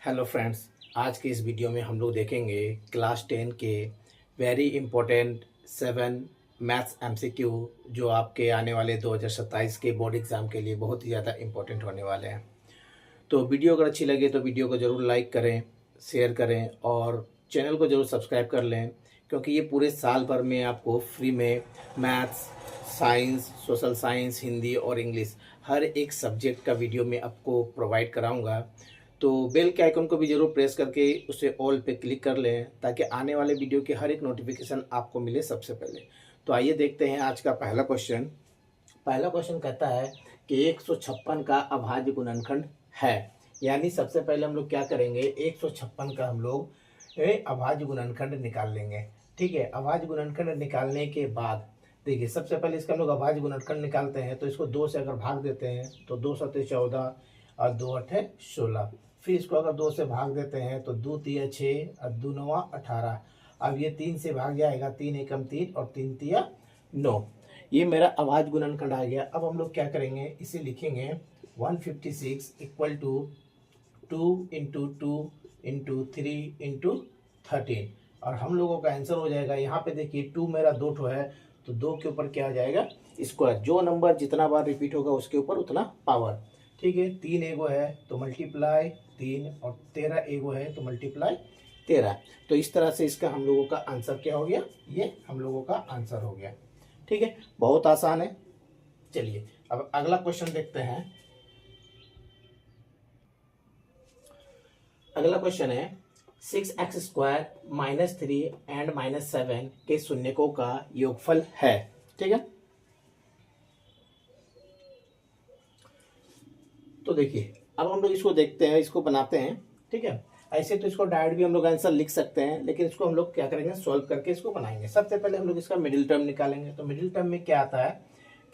Hello friends, आज के इस वीडियो में हम लोग देखेंगे क्लास 10 के वेरी इम्पोर्टेंट 7 मैथ्स एमसीक्यू जो आपके आने वाले 2027 के बोर्ड एग्ज़ाम के लिए बहुत ही ज़्यादा इम्पोर्टेंट होने वाले हैं। तो वीडियो अगर अच्छी लगे तो वीडियो को ज़रूर लाइक करें, शेयर करें और चैनल को ज़रूर सब्सक्राइब कर लें, क्योंकि ये पूरे साल भर में आपको फ्री में maths, science, social science, Hindi और इंग्लिश हर एक सब्जेक्ट का वीडियो मैं आपको प्रोवाइड कराऊंगा। तो बेल के आइकन को भी ज़रूर प्रेस करके उसे ऑल पे क्लिक कर लें, ताकि आने वाले वीडियो की हर एक नोटिफिकेशन आपको मिले सबसे पहले। तो आइए देखते हैं आज का पहला क्वेश्चन। पहला क्वेश्चन कहता है कि 156 का अभाज्य गुणनखंड है। यानी सबसे पहले हम लोग क्या करेंगे, 156 का हम लोग अभाज्य गुणनखंड निकाल लेंगे। ठीक है, अभाज्य गुणनखंड निकालने के बाद देखिए, सबसे पहले इसका हम लोग अभाज्य गुणनखंड निकालते हैं। तो इसको 2 से अगर भाग देते हैं तो 2 सते 14 और 2 अठे 16। फिर इसको अगर 2 से भाग देते हैं तो 2 तिया 6 और 2 नवा 18। अब ये 3 से भाग जाएगा, 3 एकम 3 और 3 तिया 9। ये मेरा अभाज्य गुणनखंड आ गया। अब हम लोग क्या करेंगे, इसे लिखेंगे 156 equal to 2 into 2 into 3 into 13। और हम लोगों का आंसर हो जाएगा, यहाँ पे देखिए 2 मेरा 2 ठो है तो 2 के ऊपर क्या आ जाएगा, स्क्वायर। जो नंबर जितना बार रिपीट होगा उसके ऊपर उतना पावर। ठीक है, 3 एगो है तो मल्टीप्लाई 3 और 13 एगो है तो मल्टीप्लाई 13। तो इस तरह से इसका हम लोगों का आंसर क्या हो गया, ये हम लोगों का आंसर हो गया। ठीक है, बहुत आसान है। चलिए अब अगला क्वेश्चन देखते हैं। अगला क्वेश्चन है 6x² -3 एंड -7 के शून्यकों का योगफल है। ठीक है, तो देखिए अब हम लोग इसको देखते हैं, इसको बनाते हैं। ठीक है, ऐसे तो इसको डायरेक्ट भी हम लोग आंसर लिख सकते हैं, लेकिन इसको हम लोग क्या करेंगे, सॉल्व करके इसको बनाएंगे। सबसे पहले हम लोग इसका मिडिल टर्म निकालेंगे। तो मिडिल टर्म में क्या आता है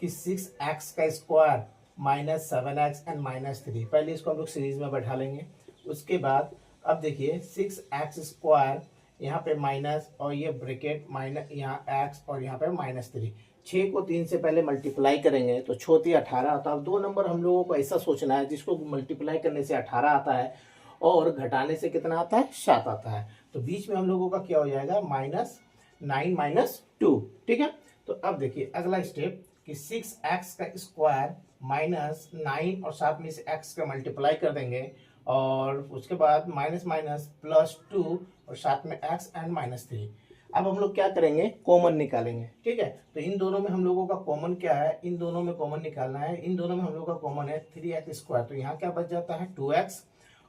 कि 6x² -7x एंड -3। पहले इसको हम लोग सीरीज में बैठा लेंगे। उसके बाद अब देखिए 6x² यहाँ पे माइनस और ये ब्रैकेट माइनस, यहाँ x और यहाँ पे -3। 6 को 3 से पहले मल्टीप्लाई करेंगे तो 6 18 आता है। अब दो नंबर हम लोगों को ऐसा सोचना है जिसको मल्टीप्लाई करने से 18 आता है और घटाने से कितना आता है, 7 आता है। तो बीच में हम लोगों का क्या हो जाएगा, -9 -2। ठीक है, तो अब देखिए अगला स्टेप कि 6x² -9 और साथ में से x का मल्टीप्लाई कर देंगे और उसके बाद माइनस माइनस +2 और साथ में x एंड -3। अब हम लोग क्या करेंगे, कॉमन निकालेंगे। ठीक है, तो इन दोनों में हम लोगों का कॉमन क्या है, इन दोनों में कॉमन निकालना है। इन दोनों में हम लोग का कॉमन है 3x²। तो यहाँ क्या बच जाता है 2x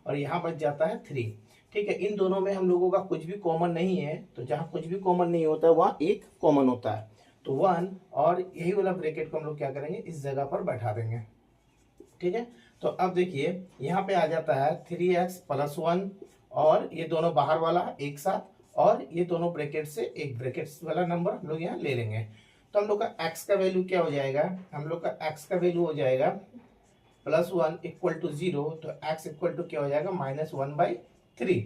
और यहाँ बच जाता है 3। ठीक है, इन दोनों में हम लोगों का कुछ भी कॉमन नहीं है। तो जहाँ कुछ भी कॉमन नहीं होता है वहाँ एक कॉमन होता है, तो 1 और यही वाला ब्रैकेट को हम लोग क्या करेंगे, इस जगह पर बैठा देंगे। ठीक है, तो अब देखिए यहाँ पे आ जाता है 3x + 1 और ये दोनों बाहर वाला एक साथ और ये दोनों ब्रैकेट से एक ब्रैकेट वाला नंबर हम लोग यहाँ ले लेंगे। तो हम लोग का x का वैल्यू क्या हो जाएगा, हम लोग का x का वैल्यू हो जाएगा +1 = 0। तो x इक्वल टू क्या हो जाएगा, -1/3।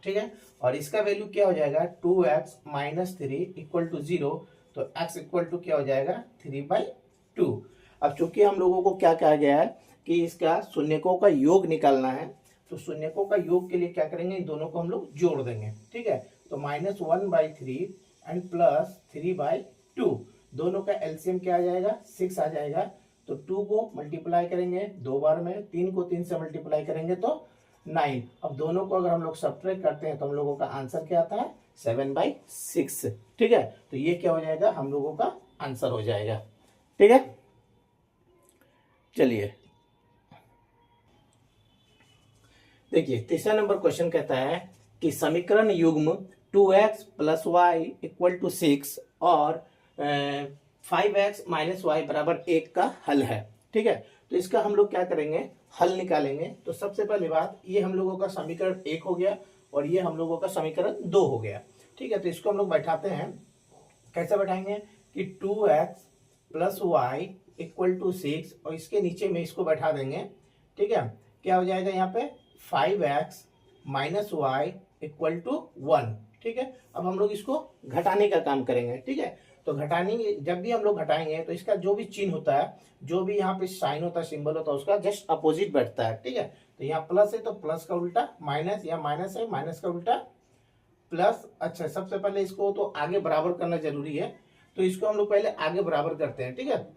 ठीक है, और इसका वैल्यू क्या हो जाएगा 2x -3 = 0। तो x इक्वल टू क्या हो जाएगा 3/2। अब चूंकि हम लोगों को क्या कहा गया है कि इसका शून्यकों का योग निकालना है, तो शून्यकों का योग के लिए क्या करेंगे, इन दोनों को हम लोग जोड़ देंगे। ठीक है, तो -1/3 एंड +3/2, दोनों का एलसीएम क्या आ जाएगा, 6 आ जाएगा। तो 2 को मल्टीप्लाई करेंगे 2 बार में, 3 को 3 से मल्टीप्लाई करेंगे तो 9। अब दोनों को अगर हम लोग सब्ट्रैक्ट करते हैं तो हम लोगों का आंसर क्या आता है, 7/6। ठीक है, तो ये क्या हो जाएगा, हम लोगों का आंसर हो जाएगा। ठीक है, चलिए देखिए तीसरा नंबर क्वेश्चन कहता है कि समीकरण युग्म 2x + y = 6 और 5x - y = 1 का हल है। ठीक है, तो इसका हम लोग क्या करेंगे, हल निकालेंगे। तो सबसे पहली बात, ये हम लोगों का समीकरण 1 हो गया और ये हम लोगों का समीकरण 2 हो गया। ठीक है, तो इसको हम लोग बैठाते हैं। कैसे बैठाएंगे कि 2x + y = 6 और इसके नीचे में इसको बैठा देंगे। ठीक है, क्या हो जाएगा यहाँ पे 5x - y = 1। ठीक है, अब हम लोग इसको घटाने का काम करेंगे। ठीक है, तो घटाने, जब भी हम लोग घटाएंगे तो इसका जो भी चिन्ह होता है, जो भी यहाँ पे साइन होता है, सिंबल होता है, उसका जस्ट अपोजिट बैठता है। ठीक है, तो यहाँ प्लस है तो प्लस का उल्टा माइनस, या माइनस है माइनस का उल्टा प्लस। अच्छा, सबसे पहले इसको तो आगे बराबर करना जरूरी है, तो इसको हम लोग पहले आगे बराबर करते हैं। ठीक है,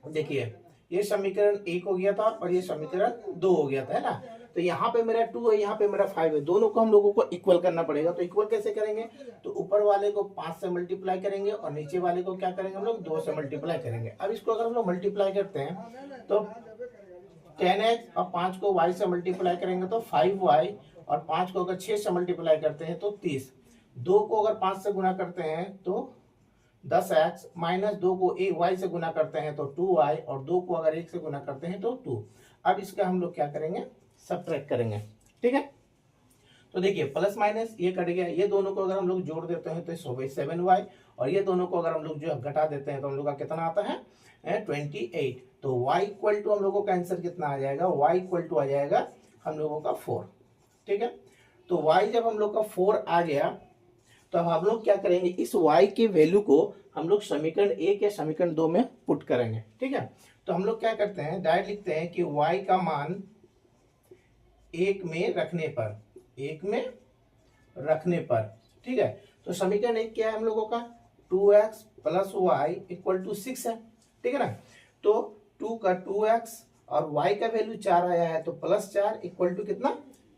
देखिए ये समीकरण 1 हो गया था और ये समीकरण 2 हो गया था, है ना। तो यहाँ पे मेरा 2 है, यहाँ पे मेरा 5 है, दोनों को हम लोगों को इक्वल करना पड़ेगा। तो इक्वल कैसे करेंगे, तो ऊपर वाले को 5 से मल्टीप्लाई करेंगे और नीचे वाले को क्या करेंगे हम लोग 2 से मल्टीप्लाई करेंगे। अब इसको अगर हम लोग मल्टीप्लाई करते हैं तो 10x और 5 को y से मल्टीप्लाई करेंगे तो 5y, और 5 को अगर 6 से मल्टीप्लाई करते हैं तो 30, 2 को अगर 5 से गुना करते हैं तो 10x, माइनस 2 को y से गुना करते हैं तो 2y, और 2 को अगर 1 से गुना करते हैं तो 2। अब इसका हम लोग क्या करेंगे, सब्ट्रैक्ट करेंगे। ठीक है, तो देखिए प्लस माइनस ये कट गया, ये दोनों को अगर हम लोग जोड़ देते हैं तो 7y, और ये दोनों को अगर हम लोग जो घटा देते हैं तो हम लोग का कितना आता है 28। तो y इक्वल टू हम लोगों का आंसर कितना आ जाएगा, y इक्वल टू आ जाएगा हम लोगों का 4। ठीक है, तो y जब हम लोग का 4 आ गया तो अब हम लोग क्या करेंगे, इस y के वैल्यू को हम लोग समीकरण 1 या समीकरण 2 में पुट करेंगे। ठीक है, तो हम लोग क्या करते हैं, डायरेक्ट लिखते हैं कि y का मान 1 में रखने पर, 1 में रखने पर। ठीक है, तो समीकरण 1 क्या है हम लोगों का, 2x plus y equal to 6 है। ठीक है ना, तो 2 का 2x और y का वैल्यू 4 आया है तो प्लस 4 इक्वल टू कितना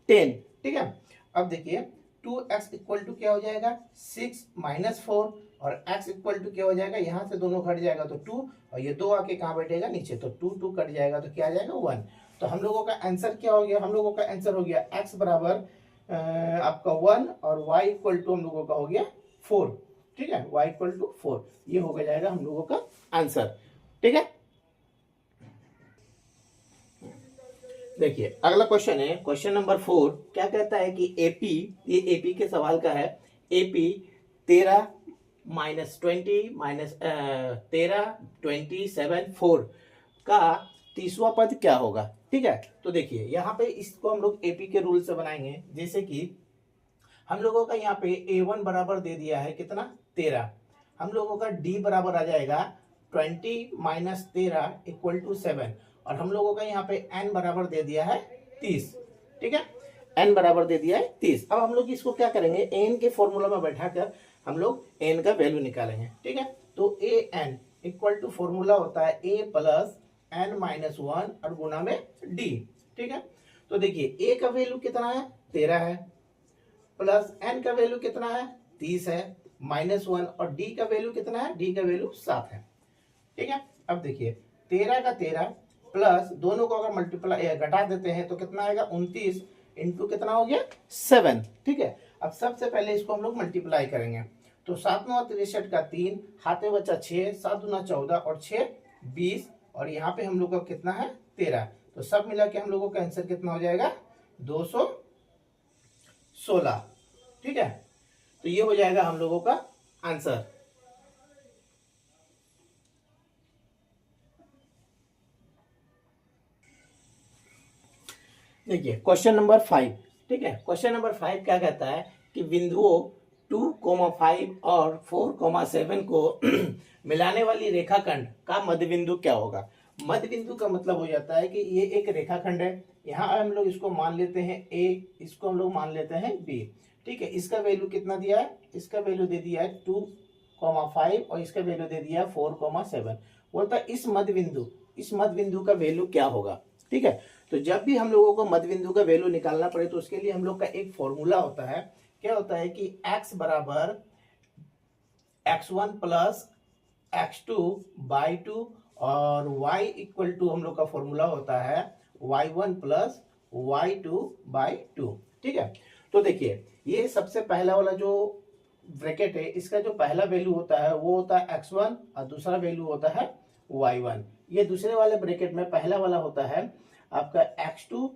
10। ठीक है, अब देखिए 2x इक्वल टू क्या हो जाएगा 6 माइनस 4, और x इक्वल टू क्या हो जाएगा, यहाँ से दोनों घट जाएगा तो 2, और ये 2 आके कहाँ बैठेगा नीचे, तो 2 कट जाएगा तो क्या आ जाएगा 1। तो हम लोगों का आंसर क्या हो गया, हम लोगों का आंसर हो गया x बराबर आपका 1 और y इक्वल टू हम लोगों का हो गया 4। ठीक है, y इक्वल टू 4, ये हो जाएगा हम लोगों का आंसर। ठीक है, देखिए अगला क्वेश्चन है, क्वेश्चन नंबर 4 क्या कहता है कि एपी, ये एपी के सवाल का है, एपी 13 माइनस 20 माइनस 13 27 4 का 30वां पद क्या होगा। ठीक है, तो देखिए यहाँ पे इसको हम लोग एपी के रूल से बनाएंगे। जैसे कि हम लोगों का यहाँ पे a1 बराबर दे दिया है कितना 13, हम लोगों का d बराबर आ जाएगा 20 माइनस 13 इक्वल टू 7, और हम लोगों का यहाँ पे n बराबर दे दिया है 30। ठीक है, n बराबर दे दिया है 30। अब हम लोग इसको क्या करेंगे, n के फॉर्मूला में बैठाकर हम लोग n का वैल्यू निकालेंगे। ठीक है, तो an इक्वल टू फॉर्मूला होता है a प्लस n माइनस 1 और गुना में d। ठीक है, तो देखिए a का वैल्यू कितना है 13 है, प्लस n का वैल्यू कितना है 30 है, माइनस 1, और d का वैल्यू कितना है, d का वैल्यू 7 है। ठीक है, अब देखिए 13 का 13 प्लस दोनों को अगर मल्टीप्लाई घटा देते हैं तो कितना आएगा 29 इंटू कितना हो गया 7। ठीक है, अब सबसे पहले इसको हम लोग मल्टीप्लाई करेंगे, तो 7 9 63 का 3, हाथ में बचा 6, 7 दूना 14 और 6 20, और यहाँ पे हम लोग का कितना है 13। तो सब मिला के हम लोगों का आंसर कितना हो जाएगा 216। ठीक है, तो ये हो जाएगा हम लोगों का आंसर। देखिए क्वेश्चन नंबर 5। ठीक है, क्वेश्चन नंबर 5 क्या कहता है कि बिंदुओं 2,5 और 4,7 को मिलाने वाली रेखाखंड का मध्य बिंदु क्या होगा। मध्य बिंदु का मतलब हो जाता है कि ये एक रेखाखंड है, यहाँ हम लोग इसको मान लेते हैं a, इसको हम लोग मान लेते हैं b। ठीक है, इसका वैल्यू कितना दिया है, इसका वैल्यू दे दिया है 2,5 और इसका वैल्यू दे दिया है 4,7। बोलता है इस मध्य बिंदु का वैल्यू क्या होगा। ठीक है, तो जब भी हम लोगों को मध्य बिंदु का वैल्यू निकालना पड़े तो उसके लिए हम लोग का एक फॉर्मूला होता है, क्या होता है कि x बराबर x1 प्लस x2 बाई 2, और y इक्वल टू हम लोग का फॉर्मूला होता है y1 प्लस y2 बाई 2। ठीक है, तो देखिए ये सबसे पहला वाला जो ब्रैकेट है, इसका जो पहला वैल्यू होता है वो होता है x1 और दूसरा वैल्यू होता है y1। ये दूसरे वाले ब्रैकेट में पहला वाला होता है आपका x2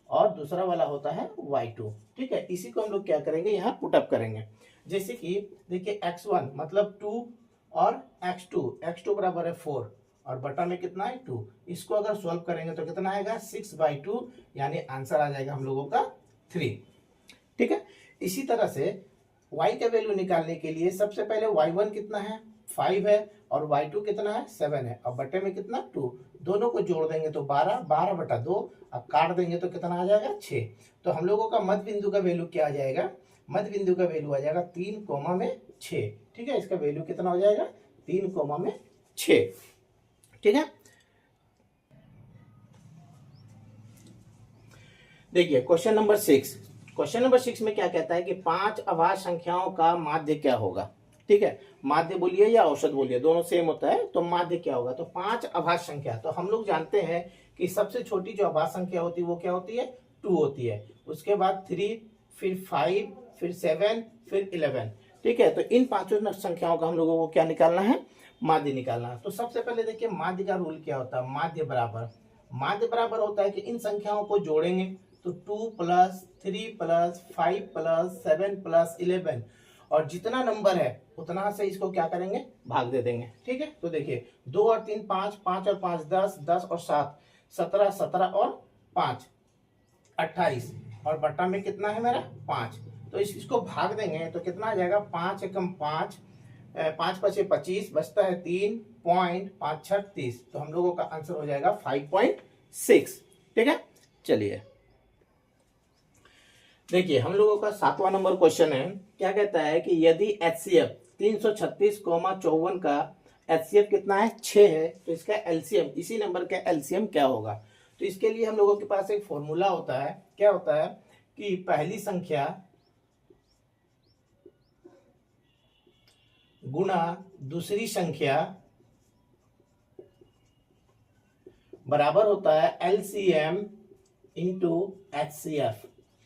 और दूसरा वाला होता है y2। ठीक है, इसी को हम लोग क्या करेंगे यहाँ पुटअप करेंगे। जैसे कि देखिए x1 मतलब 2 और x2 बराबर है 4 और बटा में कितना है 2। इसको अगर सॉल्व करेंगे तो कितना आएगा 6/2, यानी आंसर आ जाएगा हम लोगों का 3। ठीक है, इसी तरह से y का वैल्यू निकालने के लिए सबसे पहले y1 कितना है 5 है और y2 कितना है 7 है, और बटे में कितना 2, दोनों को जोड़ देंगे तो 12, 12/2, अब काट देंगे तो कितना आ जाएगा 6। तो हम लोगों का मध्य बिंदु का वैल्यू क्या आ जाएगा, मध्य बिंदु का वैल्यू आ जाएगा 3,6। ठीक है, इसका वैल्यू कितना हो जाएगा 3,6। ठीक है, देखिए क्वेश्चन नंबर 6। क्वेश्चन नंबर 6 में क्या कहता है कि 5 अभाज्य संख्याओं का माध्य क्या होगा। ठीक है, माध्य बोलिए या औसत बोलिए, दोनों सेम होता है, तो माध्य क्या होगा। तो 5 अभाज्य संख्या, तो हम लोग जानते हैं कि सबसे छोटी जो अभाज्य संख्या होती है वो क्या होती है, 2 होती है। उसके बाद 3, फिर 5, फिर 7, फिर 11। ठीक है, तो इन पांचों संख्याओं का हम लोगों को क्या निकालना है, माध्य निकालना है। तो सबसे पहले देखिए माध्य का रूल क्या होता है, माध्य बराबर होता है कि इन संख्याओं को जोड़ेंगे तो 2 + 3 + 5 + 7 + 11, और जितना नंबर है उतना से इसको क्या करेंगे, भाग दे देंगे। ठीक है, तो देखिए 2 और 3 5, 5 और 5 10, 10 और 7 17, 17 और 5 28, और बट्टा में कितना है मेरा 5। तो इसको भाग देंगे तो कितना आ जाएगा, 5 एकम 5, 5 × 5 = 25, बचता है 3.536। तो हम लोगों का आंसर हो जाएगा 5.6। ठीक है, चलिए देखिए हम लोगों का 7वां नंबर क्वेश्चन है। क्या कहता है कि यदि HCF 336,54 का HCF कितना है, 6 है, तो इसका एलसीएम, इसी नंबर का एलसीएम क्या होगा। तो इसके लिए हम लोगों के पास एक फॉर्मूला होता है। क्या होता है कि पहली संख्या गुणा दूसरी संख्या बराबर होता है LCM × HCF।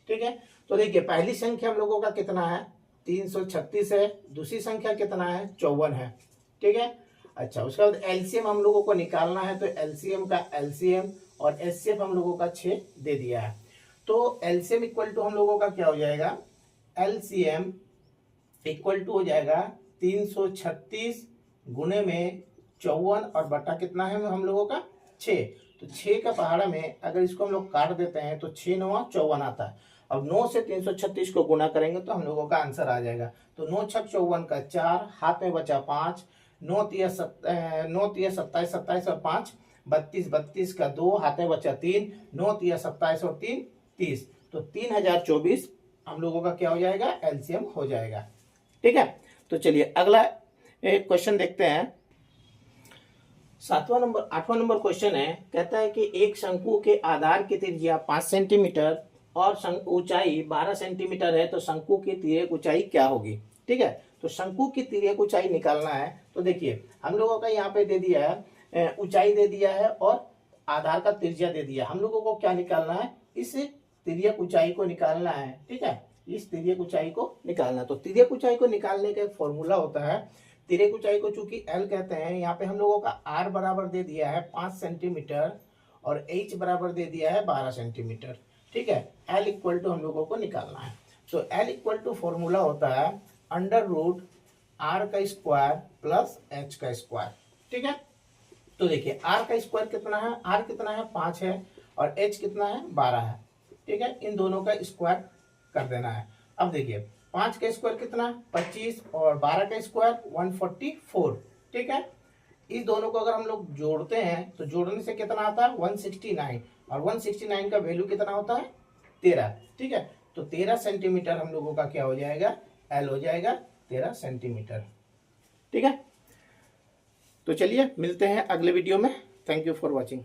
ठीक है, तो देखिए पहली संख्या हम लोगों का कितना है, 336 है, दूसरी संख्या कितना है, 54 है। ठीक है, अच्छा उसके बाद एलसीएम हम लोगों को निकालना है, तो एलसीएम का एलसीएम और एचसीएफ हम लोगों का 6 दे दिया है। तो एलसीएम इक्वल टू हम लोगों का क्या हो जाएगा, एलसीएम इक्वल टू हो जाएगा 336 गुणे में 54 और बटा कितना है हम लोगों का 6। तो 6 का पहाड़ा में अगर इसको हम लोग काट देते हैं तो 6 9 54 आता है। अब 9 से 336 को गुना करेंगे तो हम लोगों का आंसर आ जाएगा। तो 9 × 6 = 54 का 4, हाथ में बचा 5, 9 × 3 = 27, 27 और 5 32, 32 का 2, हाथ में बचा 3, 9 × 3 = 27 और 3 30। तो 3024 हम लोगों का क्या हो जाएगा, एलसीएम हो जाएगा। ठीक है, तो चलिए अगला क्वेश्चन देखते हैं। 8वां नंबर क्वेश्चन है। कहता है कि एक शंकु के आधार की त्रिज्या 5 सेंटीमीटर और ऊंचाई 12 सेंटीमीटर है, तो शंकु की तिर्यक ऊंचाई क्या होगी। ठीक है, तो शंकु की तिर्यक ऊंचाई निकालना है। तो देखिए हम लोगों का यहाँ पे दे दिया है, ऊंचाई दे दिया है और आधार का त्रिज्या दे दिया। हम लोगों को क्या निकालना है, इस तिर्यक ऊंचाई को निकालना है। ठीक है, इस तिर्यक ऊंचाई को निकालना। तो तिर्यक ऊंचाई को निकालने का एक फॉर्मूला होता है। तिर्यक ऊंचाई को चूंकि L कहते हैं, यहाँ पे हम लोगों का R बराबर दे दिया है 5 सेंटीमीटर और H बराबर दे दिया है 12 सेंटीमीटर। ठीक है, L इक्वल टू हम लोगों को निकालना है। तो L इक्वल टू फॉर्मूला होता है √R² प्लस H का स्क्वायर। ठीक है, तो देखिए R का स्क्वायर कितना है, R कितना है 5 है और H कितना है 12 है। ठीक है, इन दोनों का स्क्वायर कर देना है। अब देखिए 5 का स्क्वायर कितना 25 और 12 का स्क्वायर 144। ठीक है, इस दोनों को अगर हम लोग जोड़ते हैं तो जोड़ने से कितना आता है 169, और 169 का वैल्यू कितना होता है 13। ठीक है, तो 13 सेंटीमीटर हम लोगों का क्या हो जाएगा, L हो जाएगा 13 सेंटीमीटर। ठीक है, तो चलिए मिलते हैं अगले वीडियो में। Thank you for watching.